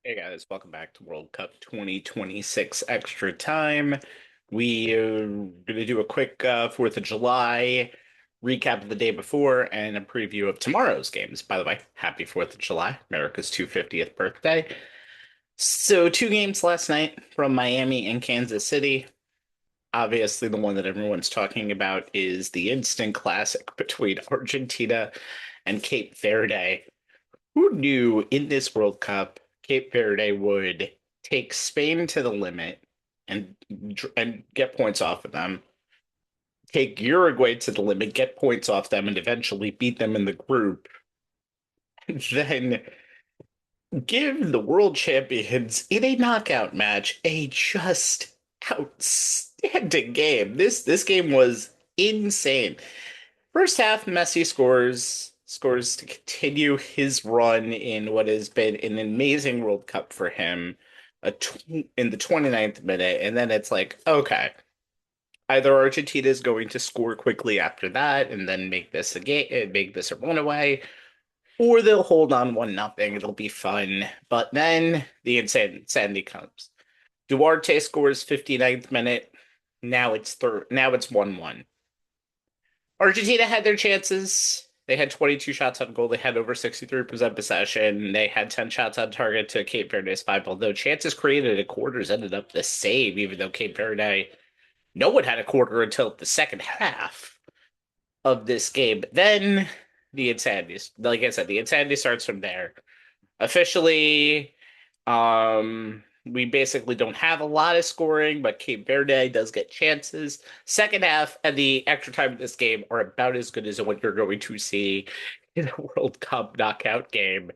Hey guys, welcome back to World Cup 2026 Extra Time. We are going to do a quick 4th of July recap of the day before and a preview of tomorrow's games. By the way, happy 4th of July, America's 250th birthday. So, two games last night from Miami and Kansas City. Obviously, the one that everyone's talking about is the instant classic between Argentina and Cape Verde. Who knew in this World Cup Cape Verde would take Spain to the limit and and get points off of them, take Uruguay to the limit, get points off them, and eventually beat them in the group, then give the world champions in a knockout match a just outstanding game. This game was insane. First half, Messi scores to continue his run in what has been an amazing World Cup for him in the 29th minute. And then it's like, okay, either Argentina is going to score quickly after that and then make this a game, make this a runaway, or they'll hold on 1-0. It'll be fun. But then the insanity comes. Duarte scores 59th minute. Now it's 1-1. Argentina had their chances. They had 22 shots on goal. They had over 63% possession. They had 10 shots on target to Cape Verde's five. Although chances created at quarters ended up the same, even though Cape Verde, no one had a quarter until the second half of this game. But then the insanity, like I said, the insanity starts from there. Officially, we basically don't have a lot of scoring, but Cape Verde does get chances. Second half and the extra time of this game are about as good as what you're going to see in a World Cup knockout game,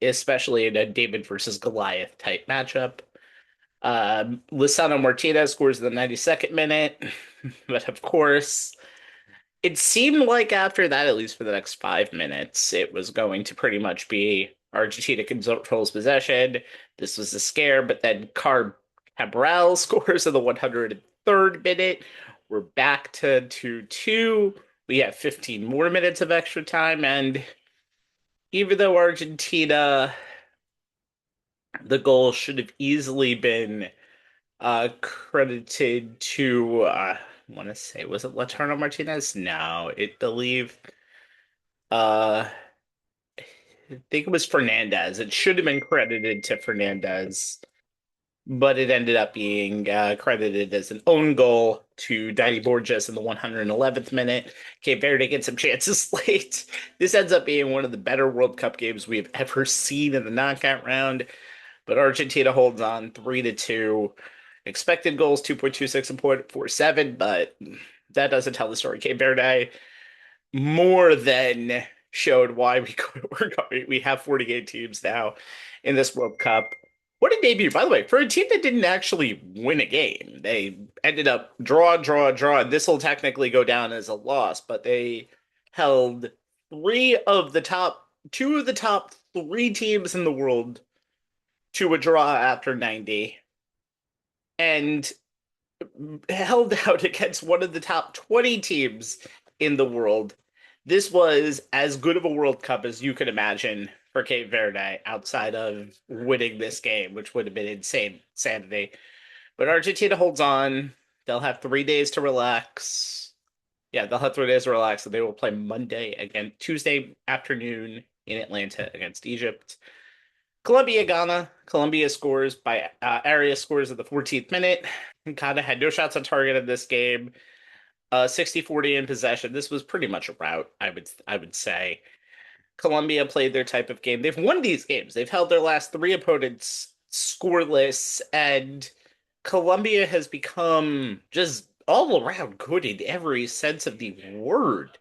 especially in a David versus Goliath type matchup. Lisandro Martinez scores in the 92nd minute, but of course, it seemed like after that, at least for the next 5 minutes, it was going to pretty much be Argentina controls possession. This was a scare, but then Cabral scores in the 103rd minute. We're back to 2-2. We have 15 more minutes of extra time, and even though Argentina, the goal should have easily been credited to, I want to say, was it Lautaro Martinez? No, it believe. I think it was Fernandez. It should have been credited to Fernandez, but it ended up being credited as an own goal to Dani Borges in the 111th minute. Cape Verde gets some chances late. This ends up being one of the better World Cup games we've ever seen in the knockout round, but Argentina holds on 3-2. Expected goals 2.26 and 0.47, but that doesn't tell the story. Cape Verde more than showed why we have 48 teams now in this World Cup. What a debut, by the way, for a team that didn't actually win a game. They ended up draw. This will technically go down as a loss, but they held two of the top three teams in the world to a draw after 90 and held out against one of the top 20 teams in the world. This was as good of a World Cup as you could imagine for Cape Verde outside of winning this game, which would have been insane insanity. But Argentina holds on. They'll have 3 days to relax. Yeah, they'll have 3 days to relax, and they will play Monday again, Tuesday afternoon in Atlanta against Egypt. Colombia, Ghana. Colombia scores by Arias scores at the 14th minute. Ghana had no shots on target in this game. 60-40 in possession. This was pretty much a rout, I would say. Colombia played their type of game. They've won these games. They've held their last three opponents scoreless, and Colombia has become just all around good in every sense of the word.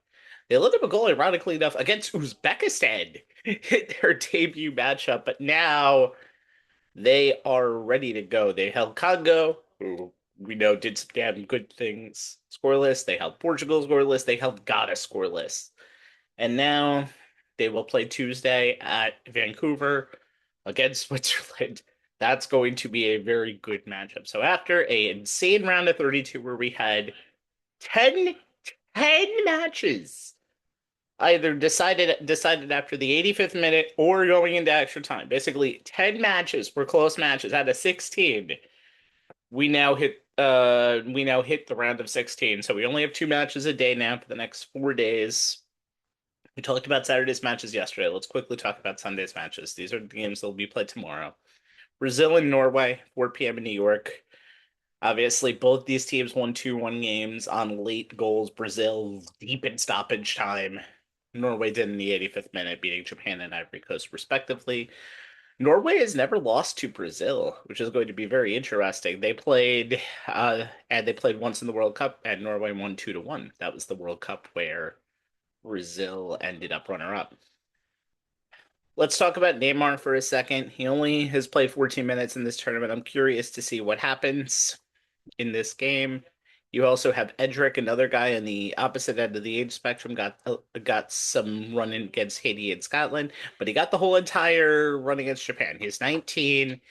They let up a goal, ironically enough, against Uzbekistan in their debut matchup, but now they are ready to go. They held Congo, who we know did some damn good things, scoreless. They held Portugal scoreless. They held Ghana scoreless. And now they will play Tuesday at Vancouver against Switzerland. That's going to be a very good matchup. So after a insane round of 32 where we had 10 matches either decided after the 85th minute or going into extra time. Basically, 10 matches were close matches out of 16. We now hit the round of 16. So we only have two matches a day now for the next 4 days. We talked about Saturday's matches yesterday. Let's quickly talk about Sunday's matches. These are the games that will be played tomorrow. Brazil and Norway, 4 p.m. in New York. Obviously, both these teams won 2-1 games on late goals. Brazil deep in stoppage time. Norway did in the 85th minute, beating Japan and Ivory Coast, respectively. Norway has never lost to Brazil, which is going to be very interesting. They played once in the World Cup, and Norway won 2-1. That was the World Cup where Brazil ended up runner-up. Let's talk about Neymar for a second. He only has played 14 minutes in this tournament. I'm curious to see what happens in this game. You also have Edric, another guy on the opposite end of the age spectrum, got some run in against Haiti and Scotland, but he got the whole entire run against Japan. He's 19.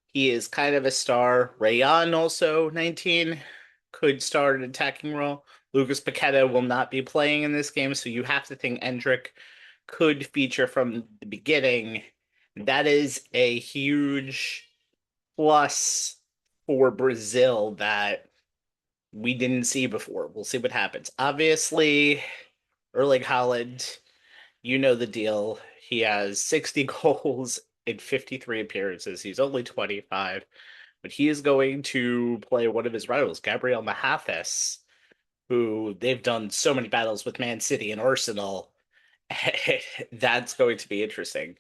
He is kind of a star. Rayan, also 19, could start an attacking role. Lucas Paqueta will not be playing in this game, so you have to think Endrick could feature from the beginning. That is a huge plus for Brazil that we didn't see before. We'll see what happens. Obviously, Erling Haaland, you know the deal. He has 60 goals in 53 appearances. He's only 25, but he is going to play one of his rivals, Gabriel Magalhaes, who they've done so many battles with Man City and Arsenal. That's going to be interesting.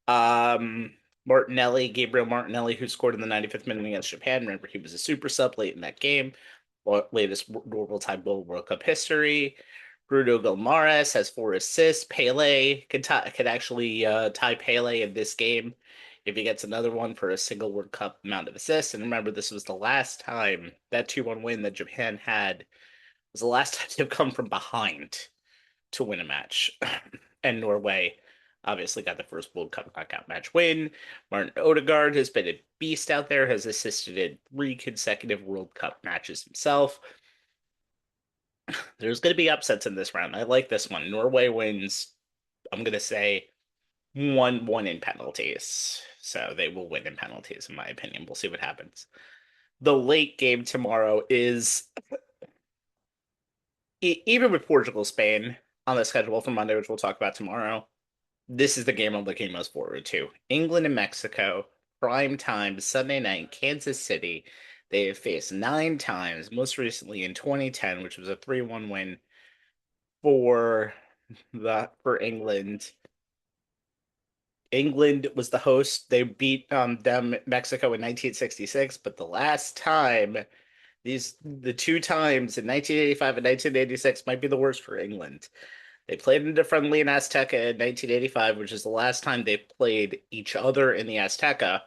Um, Gabriel Martinelli, who scored in the 95th minute against Japan. Remember, he was a super sub late in that game. Latest normal time goal World Cup history. Bruno Guimaraes has 4 assists. Pele could actually tie Pele in this game if he gets another one for a single World Cup amount of assists. And remember, this was the last time that 2-1 win that Japan had was the last time they've come from behind to win a match. And Norway obviously got the first World Cup knockout match win. Martin Odegaard has been a beast out there, has assisted in 3 consecutive World Cup matches himself. There's going to be upsets in this round. I like this one. Norway wins, I'm going to say 1-1 in penalties. So they will win in penalties, in my opinion. We'll see what happens. The late game tomorrow is, even with Portugal, Spain on the schedule for Monday, which we'll talk about tomorrow, this is the game I'm looking most forward to. England and Mexico, prime time, Sunday night, Kansas City. They have faced 9 times, most recently in 2010, which was a 3-1 win for England. England was the host. They beat Mexico in 1966, but the last time, the 2 times in 1985 and 1986 might be the worst for England. They played in a friendly in Azteca in 1985, which is the last time they played each other in the Azteca.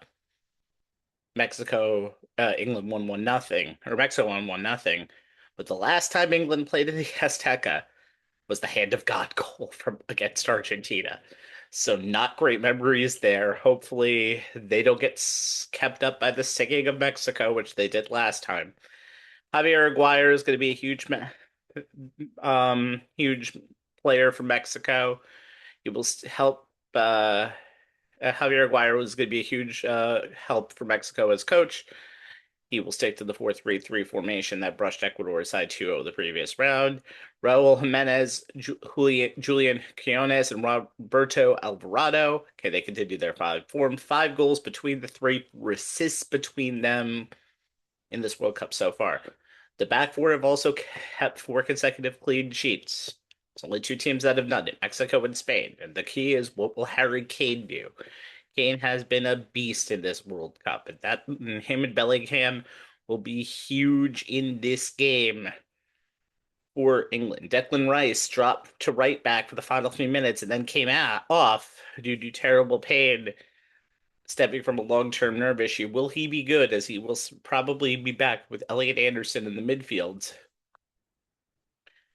England won 1-0, or Mexico won 1-0. But the last time England played in the Azteca was the hand of God goal from against Argentina. So not great memories there. Hopefully they don't get kept up by the singing of Mexico, which they did last time. Javier Aguirre is going to be a huge player for Mexico. He will help. Javier Aguirre was going to be a huge help for Mexico as coach. He will stick to the 4-3-3 formation that brushed Ecuador aside 2-0 the previous round. Raul Jimenez, Julian Quinones, and Roberto Alvarado. Okay, they continue their form. 5 goals between the 3, assists between them in this World Cup so far. The back 4 have also kept 4 consecutive clean sheets. There's only 2 teams that have done it, Mexico and Spain. And the key is, what will Harry Kane do? Kane has been a beast in this World Cup, and him and Bellingham will be huge in this game for England. Declan Rice dropped to right back for the final 3 minutes and then came off due to terrible pain stemming from a long-term nerve issue. Will he be good, as he will probably be back with Elliot Anderson in the midfield?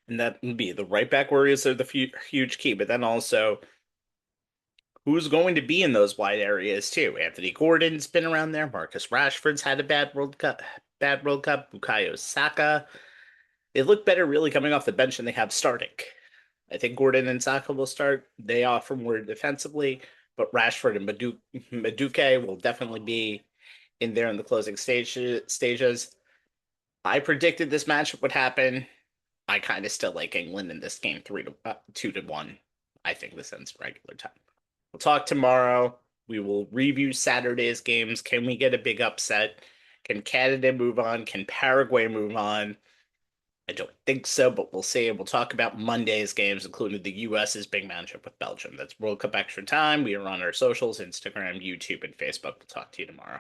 And that would be the right back warriors are the huge key, but then also who's going to be in those wide areas too? Anthony Gordon's been around there. Marcus Rashford's had a bad World Cup. Bukayo Saka. They look better really coming off the bench than they have starting. I think Gordon and Saka will start. They offer more defensively, but Rashford and Maduke will definitely be in there in the closing stages. I predicted this matchup would happen. I kind of still like England in this game, 2-1. I think this ends regular time. We'll talk tomorrow. We will review Saturday's games. Can we get a big upset? Can Canada move on? Can Paraguay move on? I don't think so, but we'll see. We'll talk about Monday's games, including the US's big matchup with Belgium. That's World Cup Extra Time. We are on our socials, Instagram, YouTube, and Facebook. We'll talk to you tomorrow.